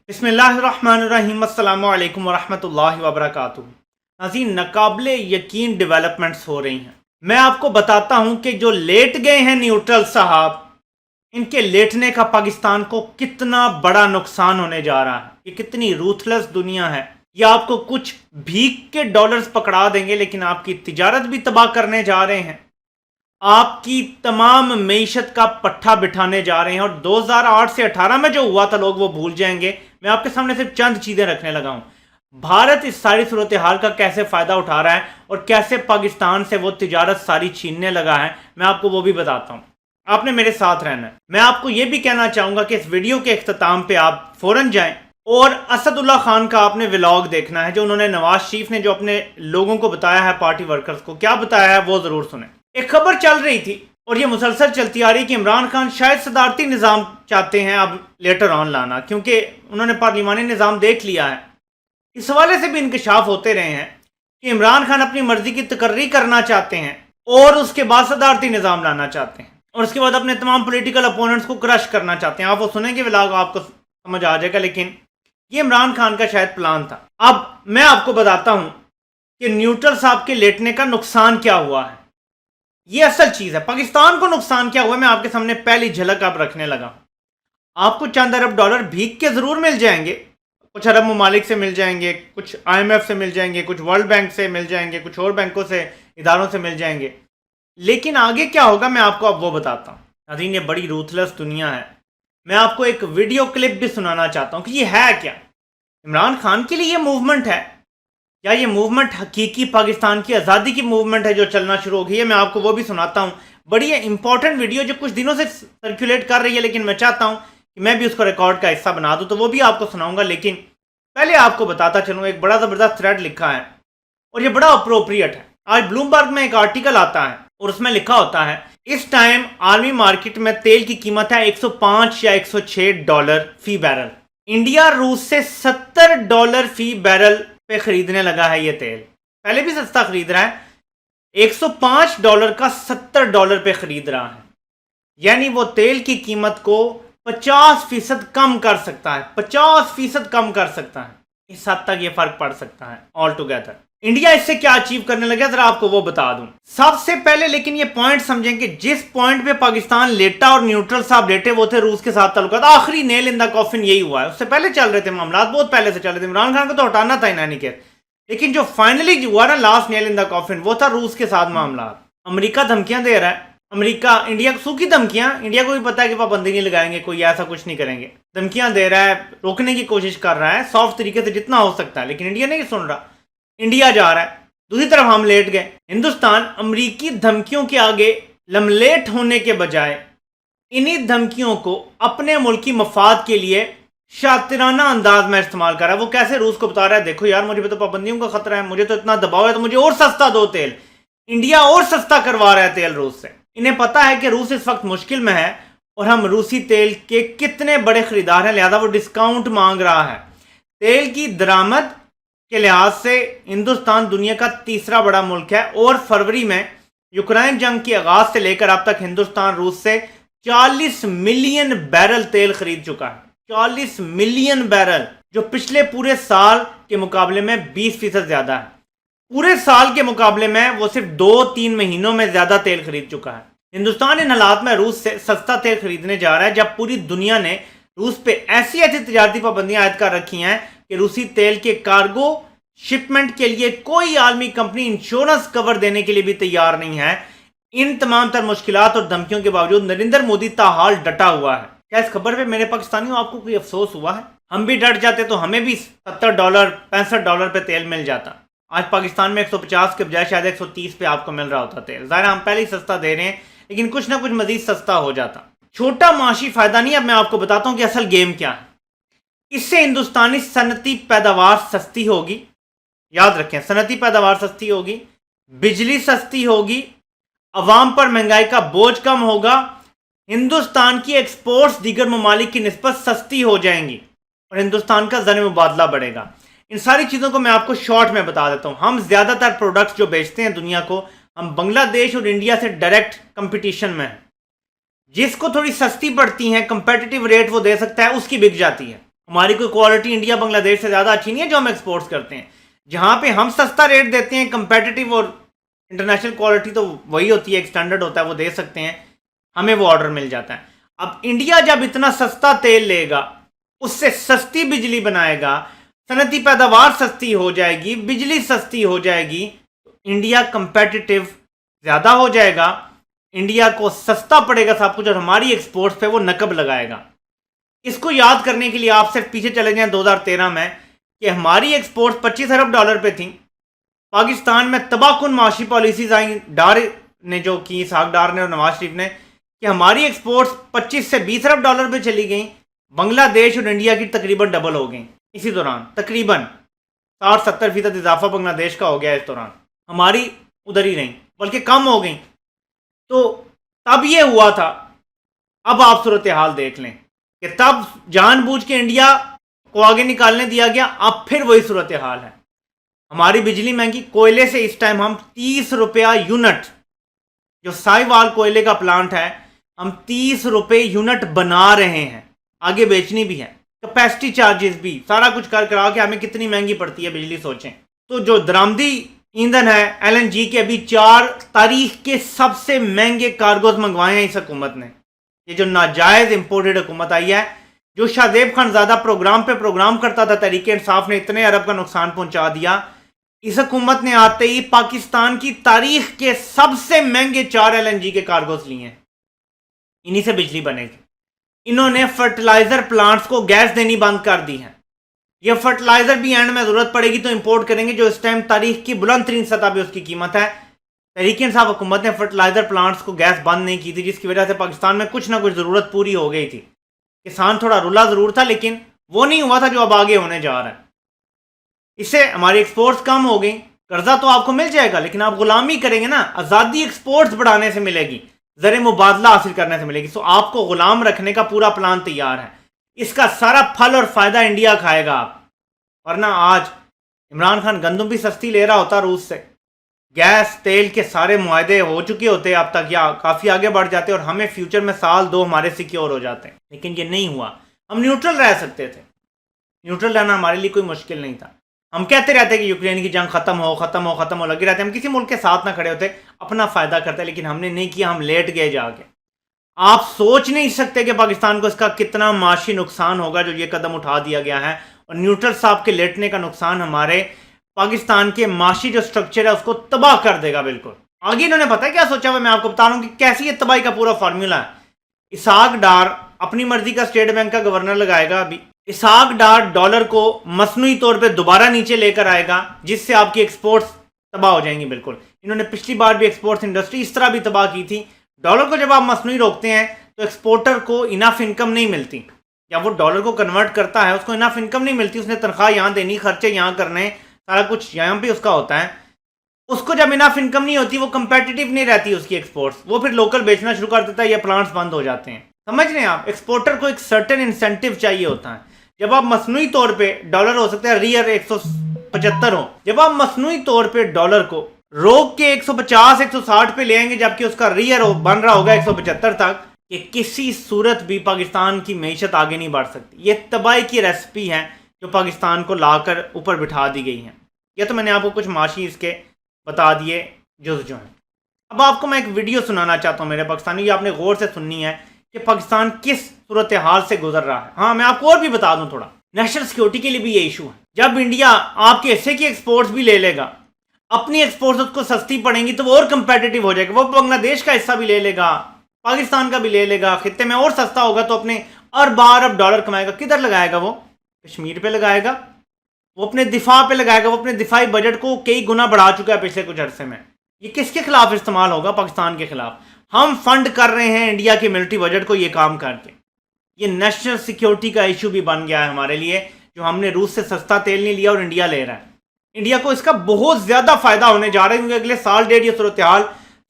बिस्मिल्लाहिर्रहमानिर्रहीम अस्सलामु अलैकुम वरहमतुल्लाहि वबरकातुहू। नाज़रीन, नाकाबिले यकीन डेवलपमेंट्स हो रही हैं। मैं आपको बताता हूं कि जो लेट गए हैं न्यूट्रल साहब, इनके लेटने का पाकिस्तान को कितना बड़ा नुकसान होने जा रहा है। ये कितनी रूथलेस दुनिया है। ये आपको कुछ भीख के डॉलर्स पकड़ा देंगे, लेकिन आपकी तिजारत भी तबाह करने जा रहे हैं। आपकी तमाम मईशत का पट्टा बिठाने जा रहे हैं। और 2008 से 18 में जो हुआ था, लोग वो भूल जाएंगे। मैं आपके सामने सिर्फ चंद चीजें रखने लगा हूं। भारत इस सारी सूरत हाल का कैसे फायदा उठा रहा है और कैसे पाकिस्तान से वो तिजारत सारी छीनने लगा है, मैं आपको वो भी बताता हूं। आपने मेरे साथ रहना है। मैं आपको यह भी कहना चाहूंगा कि इस वीडियो के इख्तिताम पे आप फौरन जाएं और असदुल्ला खान का आपने व्लॉग देखना है, जो उन्होंने नवाज शरीफ ने जो अपने लोगों को बताया है, पार्टी वर्कर्स को क्या बताया है, वो जरूर सुने। एक खबर चल रही थी और ये मुसलसल चलती आ रही कि इमरान खान शायद सदारती निज़ाम चाहते हैं अब लेटर ऑन लाना, क्योंकि उन्होंने पार्लिमानी निज़ाम देख लिया है। इस हवाले से भी इंकशाफ होते रहे हैं कि इमरान खान अपनी मर्जी की तकर्री करना चाहते हैं और उसके बाद सदारती निज़ाम लाना चाहते हैं और उसके बाद अपने तमाम पोलिटिकल अपोनेंट्स को क्रश करना चाहते हैं। आप वो सुनेंगे व्लॉग, आपको समझ आ जाएगा। लेकिन ये इमरान खान का शायद प्लान था। अब मैं आपको बताता हूं कि न्यूट्रल साहब के लेटने का नुकसान क्या हुआ है। ये असल चीज है। पाकिस्तान को नुकसान क्या हुआ, मैं आपके सामने पहली झलक अब रखने लगा। आपको चंद अरब डॉलर भीख के जरूर मिल जाएंगे। कुछ अरब ममालिक से मिल जाएंगे, कुछ IMF से मिल जाएंगे, कुछ वर्ल्ड बैंक से मिल जाएंगे, कुछ और बैंकों से, इदारों से मिल जाएंगे। लेकिन आगे क्या होगा, मैं आपको अब वो बताता हूँ। नाज़रीन, ये बड़ी रूथलेस दुनिया है। मैं आपको एक वीडियो क्लिप भी सुनाना चाहता हूँ कि ये है क्या। इमरान खान के लिए ये मूवमेंट है या ये मूवमेंट हकीकी पाकिस्तान की आज़ादी की मूवमेंट है जो चलना शुरू हो गई है। मैं आपको वो भी सुनाता हूँ। बड़ी इंपॉर्टेंट वीडियो जो कुछ दिनों से सर्कुलेट कर रही है, लेकिन मैं चाहता हूँ कि मैं भी उसको रिकॉर्ड का हिस्सा बना दूँ, तो वो भी आपको सुनाऊंगा। लेकिन पहले आपको बताता चलूँ, एक बड़ा ज़बरदस्त थ्रेड लिखा है और ये बड़ा अप्रोप्रिएट है। आज ब्लूमबर्ग में एक आर्टिकल आता है और उसमें लिखा होता है, इस टाइम आर्मी मार्केट में तेल की कीमत है $105 या $106 फी बैरल। इंडिया रूस से $70 फी बैरल पे खरीदने लगा है ये तेल। पहले भी सस्ता खरीद रहा है, $105 का $70 पे खरीद रहा है। यानी वो तेल की कीमत को 50% कम कर सकता है। 50% कम कर सकता है। इस हद तक ये फर्क पड़ सकता है ऑल टुगेदर। इंडिया इससे क्या अचीव करने लगा, जरा आपको वो बता दूं। सबसे पहले लेकिन ये पॉइंट समझें कि जिस पॉइंट पे पाकिस्तान लेटा और न्यूट्रल साहब लेटे, वो थे रूस के साथ ताल्लुकात। आखिरी नेल इन द कॉफिन यही हुआ है। उससे पहले चल रहे थे मामला, बहुत पहले से चल रहे थे। इमरान खान को तो हटाना था इन्होंने के, लेकिन जो फाइनली हुआ ना last nail in the coffin, वो था रूस के साथ मामला। अमेरिका धमकियां दे रहा है। अमेरिका इंडिया को सूखी धमकियां, इंडिया को भी पता है कि पाबंदी नहीं लगाएंगे, कोई ऐसा कुछ नहीं करेंगे। धमकियां दे रहा है, रोकने की कोशिश कर रहा है सॉफ्ट तरीके से जितना हो सकता है, लेकिन इंडिया नहीं सुन रहा। इंडिया जा रहा है। दूसरी तरफ हम लेट गए। हिंदुस्तान अमरीकी धमकियों के आगे लमलेट होने के बजाय इन्हीं धमकियों को अपने मुल्की मफाद के लिए शातिराना अंदाज में इस्तेमाल कर रहा है। वो कैसे रूस को बता रहा है, देखो यार मुझे भी तो पाबंदियों का खतरा है, मुझे तो इतना दबाव है, तो मुझे और सस्ता दो तेल। इंडिया और सस्ता करवा रहा है तेल रूस से। इन्हें पता है कि रूस इस वक्त मुश्किल में है और हम रूसी तेल के कितने बड़े खरीदार हैं, लिहाजा वो डिस्काउंट मांग रहा है। तेल की दरामद के लिहाज से हिंदुस्तान दुनिया का तीसरा बड़ा मुल्क है और फरवरी में यूक्रेन जंग के आगाज से लेकर अब तक हिंदुस्तान रूस से 40 मिलियन बैरल तेल खरीद चुका है। 40 मिलियन बैरल, जो पिछले पूरे साल के मुकाबले में 20% ज्यादा है। पूरे साल के मुकाबले में वो सिर्फ 2-3 महीनों में ज्यादा तेल खरीद चुका है। हिंदुस्तान इन हालात में रूस से सस्ता तेल खरीदने जा रहा है, जब पूरी दुनिया ने रूस पे ऐसी ऐसी तजारती पाबंदियां आयद कर रखी हैं कि रूसी तेल के कार्गो शिपमेंट के लिए कोई आलमी कंपनी इंश्योरेंस कवर देने के लिए भी तैयार नहीं है। इन तमाम तर मुश्किलात और धमकियों के बावजूद नरेंद्र मोदी ताहाल डटा हुआ है। क्या इस खबर पे मेरे पाकिस्तानियों आपको कोई अफसोस हुआ है? हम भी डट जाते तो हमें भी $70 $65 पे तेल मिल जाता। आज पाकिस्तान में 150 के बजाय शायद 130 पे आपको मिल रहा होता तेल। ज़ाहिर हम पहले ही सस्ता दे रहे हैं, लेकिन कुछ ना कुछ मजीद सस्ता हो जाता। छोटा माशी फायदा नहीं। अब मैं आपको बताता हूं कि असल गेम क्या है। इससे हिंदुस्तानी सनती पैदावार सस्ती होगी। याद रखें, सनती पैदावार सस्ती होगी, बिजली सस्ती होगी, अवाम पर महंगाई का बोझ कम होगा, हिंदुस्तान की एक्सपोर्ट्स दीगर ममालिक की निस्बत सस्ती हो जाएंगी और हिंदुस्तान का ज़र मुबादला बढ़ेगा। इन सारी चीज़ों को मैं आपको शॉर्ट में बता देता हूँ। हम ज़्यादातर प्रोडक्ट्स जो बेचते हैं दुनिया को, हम बांग्लादेश और इंडिया से डायरेक्ट कंपटीशन में हैं। जिसको थोड़ी सस्ती पड़ती हैं, कंपेटिटिव रेट वो दे सकता है, उसकी बिक जाती है। हमारी कोई क्वालिटी इंडिया बांग्लादेश से ज़्यादा अच्छी नहीं है जो हम एक्सपोर्ट्स करते हैं। जहाँ पे हम सस्ता रेट देते हैं कंपेटिटिव, और इंटरनेशनल क्वालिटी तो वही होती है, एक स्टैंडर्ड होता है, वो दे सकते हैं, हमें वो ऑर्डर मिल जाता है। अब इंडिया जब इतना सस्ता तेल लेगा, उससे सस्ती बिजली बनाएगा, सनती पैदावार सस्ती हो जाएगी, बिजली सस्ती हो जाएगी, तो इंडिया कंपेटिटिव ज़्यादा हो जाएगा, इंडिया को सस्ता पड़ेगा सब कुछ, और हमारी एक्सपोर्ट्स पे वो नकब लगाएगा। इसको याद करने के लिए आप सिर्फ पीछे चले जाएं 2013 में, कि हमारी एक्सपोर्ट्स 25 अरब डॉलर पे थी। पाकिस्तान में तबाहकुन माशी पॉलिसीज आई, डार ने जो की, इसहाक डार ने और नवाज शरीफ ने, कि हमारी एक्सपोर्ट्स 25 से 20 अरब डॉलर पे चली गई। बांग्लादेश और इंडिया की तकरीबन डबल हो गई इसी दौरान, तकरीबन 60-70% इजाफा बांग्लादेश का हो गया इस दौरान, हमारी उधर ही रही, बल्कि कम हो गई। तो तब ये हुआ था। अब आप सूरत हाल देख लें कि तब जानबूझ के इंडिया को आगे निकालने दिया गया, अब फिर वही सूरत हाल है। हमारी बिजली महंगी, कोयले से इस टाइम हम 30 रुपया यूनिट, जो साहिवाल कोयले का प्लांट है, हम 30 रुपये यूनिट बना रहे हैं, आगे बेचनी भी है, कैपेसिटी चार्जेस भी, सारा कुछ कर करा के हमें कितनी महंगी पड़ती है बिजली, सोचें। तो जो दरामदी ईंधन है LNG के, अभी 4 तारीख के सबसे महंगे कार्गोज मंगवाए हैं इस हुकूमत ने। ये जो नाजायज इंपोर्टेड हुकूमत आई है, जो शाहजेब खान ज़्यादा प्रोग्राम पे प्रोग्राम करता था, तहरीक इंसाफ ने इतने अरब का नुकसान पहुंचा दिया। इस हुकूमत ने आते ही पाकिस्तान की तारीख के सबसे महंगे 4 LNG के कार्गोज लिए हैं, इन्हीं से बिजली बनेगी। इन्होंने फर्टिलाइजर प्लांट्स को गैस देनी बंद कर दी है। यह फर्टिलाइजर भी एंड में जरूरत पड़ेगी तो इंपोर्ट करेंगे, जो इस टाइम तारीख की बुलंद तरीन सतह पे उसकी कीमत है। तहरीक इंसाफ हुकूमत ने फर्टिलाइजर प्लांट्स को गैस बंद नहीं की थी, जिसकी वजह से पाकिस्तान में कुछ ना कुछ जरूरत पूरी हो गई थी। किसान थोड़ा रुला जरूर था, लेकिन वो नहीं हुआ था जो अब आगे होने जा रहा है। इससे हमारी एक्सपोर्ट्स कम हो गई। कर्जा तो आपको मिल जाएगा, लेकिन आप गुलामी करेंगे ना, आज़ादी एक्सपोर्ट्स बढ़ाने से मिलेगी, ज़र मुबादला हासिल करने से मिलेगी। सो आपको गुलाम रखने का पूरा प्लान तैयार है, इसका सारा फल और फायदा इंडिया खाएगा आप। वरना आज इमरान खान गंदम भी सस्ती ले रहा होता रूस से, गैस तेल के सारे मुआहदे हो चुके होते अब तक, या काफ़ी आगे बढ़ जाते, और हमें फ्यूचर में साल 2 हमारे सिक्योर हो जाते। लेकिन ये नहीं हुआ। हम न्यूट्रल रह सकते थे, न्यूट्रल रहना हमारे लिए कोई मुश्किल नहीं था। हम कहते रहते कि यूक्रेन की जंग खत्म हो लगे रहते, हम किसी मुल्क के साथ ना खड़े होते, अपना फ़ायदा करते, लेकिन हमने नहीं किया, हम लेट गए जाके। आप सोच नहीं सकते कि पाकिस्तान को इसका कितना माशी नुकसान होगा जो ये कदम उठा दिया गया है। और न्यूट्रल साहब के लेटने का नुकसान हमारे पाकिस्तान के माशी जो स्ट्रक्चर है उसको तबाह कर देगा बिल्कुल। आगे इन्होंने पता है क्या सोचा हुआ, मैं आपको बता रहा हूँ कि कैसी ये तबाही का पूरा फार्मूला है। इसहाक डार अपनी मर्जी का स्टेट बैंक का गवर्नर लगाएगा। अभी इसहाक डार डॉलर को मसनूई तौर पे दोबारा नीचे लेकर आएगा, जिससे आपकी एक्सपोर्ट्स तबाह हो जाएंगी बिल्कुल। इन्होंने पिछली बार भी एक्सपोर्ट्स इंडस्ट्री इस तरह भी तबाह की थी। डॉलर को जब आप मसनूई रोकते हैं तो एक्सपोर्टर को इनफ इनकम नहीं मिलती, या वो डॉलर को कन्वर्ट करता है उसको इनफ इनकम नहीं मिलती, उसने तनख्वाह यहाँ देनी, खर्चे यहाँ करने, सारा कुछ यहाँ पे उसका होता है। उसको जब इनफ इनकम नहीं होती, वो कंपेटिटिव नहीं रहती उसकी एक्सपोर्ट्स, वो फिर लोकल बेचना शुरू कर देता है या प्लांट्स बंद हो जाते हैं। समझ रहे हैं आप, एक्सपोर्टर को एक सर्टेन इंसेंटिव चाहिए होता है। जब आप मसनूई तौर पे डॉलर हो सकता है रियर 175 हो, जब आप मसनूई तौर पे डॉलर को रोक के 150-160 पे ले आएंगे, जबकि उसका रियर बन रहा होगा 175 तक, कि किसी सूरत भी पाकिस्तान की मैशत आगे नहीं बढ़ सकती। ये तबाही की रेसिपी है जो पाकिस्तान को लाकर ऊपर बिठा दी गई है। यह तो मैंने आपको कुछ माशी इसके बता दिए जो हैं। अब आपको मैं एक वीडियो सुनाना चाहता हूँ मेरे पाकिस्तानी, ये आपने गौर से सुननी है कि पाकिस्तान किस सूरत हाल से गुजर रहा है। हाँ, मैं आपको और भी बता दूं थोड़ा, नेशनल सिक्योरिटी के लिए भी ये इशू है। जब इंडिया आपके हिस्से की एक्सपोर्ट्स भी ले लेगा, अपनी एक्सपोर्ट्स उसको सस्ती पड़ेंगी, तो वो और कंपेटिटिव हो जाएगा। वो बांग्लादेश का हिस्सा भी ले लेगा, पाकिस्तान का भी ले लेगा, खित्ते में और सस्ता होगा, तो अपने अरब डॉलर कमाएगा। किधर लगाएगा वो? कश्मीर पे लगाएगा, वो अपने दिफा पे लगाएगा। वो अपने दिफाई बजट को कई गुना बढ़ा चुका है पिछले कुछ अरसे में। ये किसके खिलाफ इस्तेमाल होगा? पाकिस्तान के खिलाफ। हम फंड कर रहे हैं इंडिया के मिलिट्री बजट को ये काम करके। ये नेशनल सिक्योरिटी का इशू भी बन गया है हमारे लिए, जो हमने रूस से सस्ता तेल नहीं लिया और इंडिया ले रहा है। इंडिया को इसका बहुत ज्यादा फायदा होने जा रहा है, क्योंकि अगले साल डेढ़ ये सूरत हाल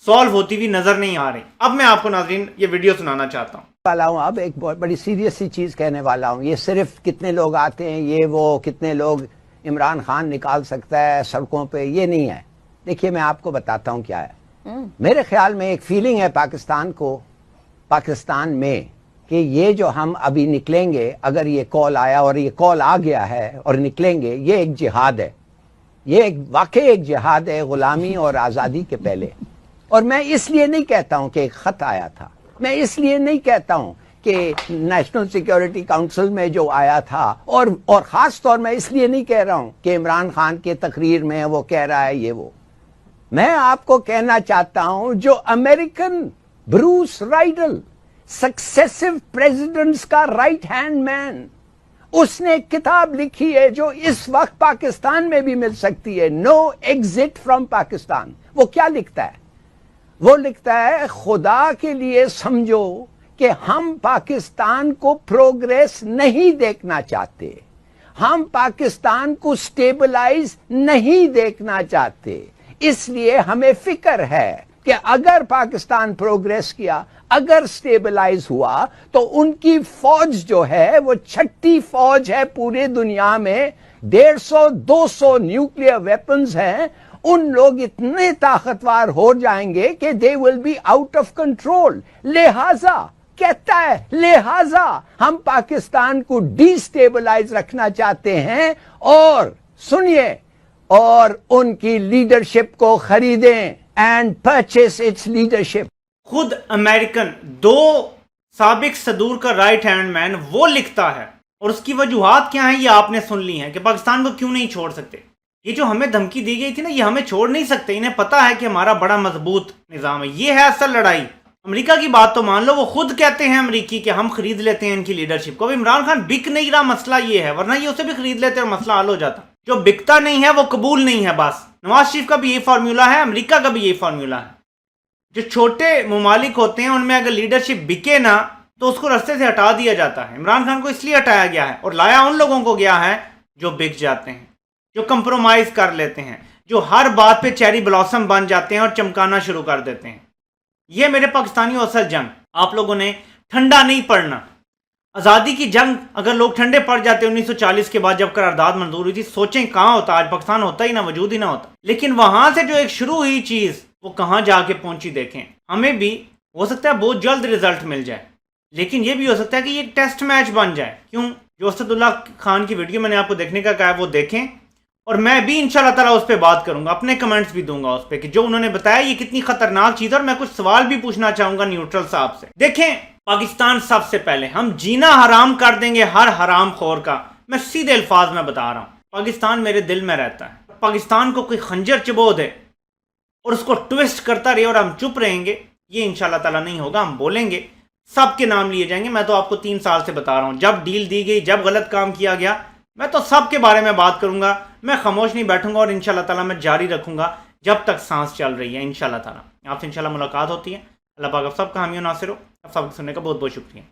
सॉल्व होती हुई नजर नहीं आ रही। अब मैं आपको नाज़रीन ये वीडियो सुनाना चाहता हूँ वाला हूँ। अब एक बहुत बड़ी सीरियस सी चीज कहने वाला हूँ। ये सिर्फ कितने लोग आते हैं, ये वो कितने लोग इमरान खान निकाल सकता है सड़कों पे, ये नहीं है। देखिए, मैं आपको बताता हूँ क्या है। मेरे ख्याल में एक फीलिंग है पाकिस्तान को, पाकिस्तान में कि ये जो हम अभी निकलेंगे, अगर ये कॉल आया और ये कॉल आ गया है और निकलेंगे, ये एक जिहाद है, ये एक वाकई एक जिहाद है गुलामी और आज़ादी के पहले। और मैं इसलिए नहीं कहता हूं कि एक खत आया था, मैं इसलिए नहीं कहता हूं कि नेशनल सिक्योरिटी काउंसिल में जो आया था, और ख़ास तौर में इसलिए नहीं कह रहा हूं कि इमरान खान के तकरीर में वो कह रहा है ये वो। मैं आपको कहना चाहता हूं जो American Bruce Riedel, successive presidents का राइट हैंड मैन, उसने एक किताब लिखी है जो इस वक्त पाकिस्तान में भी मिल सकती है, नो एग्जिट फ्रॉम पाकिस्तान। वो क्या लिखता है? वो लिखता है खुदा के लिए समझो कि हम पाकिस्तान को प्रोग्रेस नहीं देखना चाहते, हम पाकिस्तान को स्टेबलाइज नहीं देखना चाहते, इसलिए हमें फिक्र है कि अगर पाकिस्तान प्रोग्रेस किया, अगर स्टेबलाइज हुआ, तो उनकी फौज जो है वो छठी फौज है पूरे दुनिया में, 150-200 न्यूक्लियर वेपन्स हैं, उन लोग इतने ताकतवर हो जाएंगे कि they will be out of control. लिहाजा कहता है, लिहाजा हम पाकिस्तान को डिस्टेबलाइज रखना चाहते हैं, और सुनिए, और उनकी लीडरशिप को खरीदें, एंड परचेस इट्स लीडरशिप। खुद अमेरिकन दो साबिक सदूर का राइट हैंड मैन वो लिखता है, और उसकी वजूहात क्या है ये आपने सुन ली है कि पाकिस्तान को क्यों नहीं छोड़ सकते। ये जो हमें धमकी दी गई थी ना, ये हमें छोड़ नहीं सकते, इन्हें पता है कि हमारा बड़ा मजबूत निज़ाम है, ये है असल लड़ाई। अमेरिका की बात तो मान लो, वो खुद कहते हैं अमेरिकी कि हम खरीद लेते हैं इनकी लीडरशिप को। अब इमरान खान बिक नहीं रहा, मसला ये है, वरना ये उसे भी खरीद लेते और मसला हल हो जाता। जो बिकता नहीं है वो कबूल नहीं है बस। नवाज शरीफ का भी यही फार्मूला है, अमेरिका का भी यही फार्मूला है। जो छोटे ममालिक होते हैं उनमें अगर लीडरशिप बिके ना तो उसको रास्ते से हटा दिया जाता है। इमरान खान को इसलिए हटाया गया है और लाया उन लोगों को गया है जो बिक जाते हैं, जो कंप्रोमाइज कर लेते हैं, जो हर बात पे चेरी ब्लॉसम बन जाते हैं और चमकाना शुरू कर देते हैं। ये मेरे पाकिस्तानियों असल जंग, आप लोगों ने ठंडा नहीं पड़ना। आज़ादी की जंग अगर लोग ठंडे पड़ जाते 1940 के बाद जब करारदाद मंजूर हुई थी, सोचें कहाँ होता, आज पाकिस्तान होता ही ना, वजूद ही ना होता। लेकिन वहां से जो एक शुरू हुई चीज़ वो कहाँ जाके पहुंची देखें। हमें भी हो सकता है बहुत जल्द रिजल्ट मिल जाए, लेकिन ये भी हो सकता है कि ये टेस्ट मैच बन जाए। क्यों? जो असदुल्ला खान की वीडियो मैंने आपको देखने का कहा है वो देखें, और मैं भी इंशाल्लाह ताला उस पर बात करूंगा, अपने कमेंट्स भी दूंगा उस पर कि जो उन्होंने बताया ये कितनी खतरनाक चीज़ है। और मैं कुछ सवाल भी पूछना चाहूंगा न्यूट्रल साहब से। देखें, पाकिस्तान सबसे पहले हम जीना हराम कर देंगे हर हराम खोर का। मैं सीधे अल्फाज में बता रहा हूँ, पाकिस्तान मेरे दिल में रहता है। पाकिस्तान को कोई खंजर चबो दे और उसको ट्विस्ट करता रहे और हम चुप रहेंगे, ये इंशाल्लाह ताला नहीं होगा। हम बोलेंगे, सबके नाम लिए जाएंगे। मैं तो आपको 3 साल से बता रहा हूँ, जब डील दी गई, जब गलत काम किया गया, मैं तो सबके बारे में बात करूंगा। मैं खामोश नहीं बैठूंगा और इंशाल्लाह ताला मैं जारी रखूंगा जब तक सांस चल रही है। इंशाल्लाह ताला आपसे इंशाल्लाह मुलाकात होती है। अल्लाह पाक आप सबका हामी और नासिर हो। आप सबको सुनने का बहुत बहुत शुक्रिया।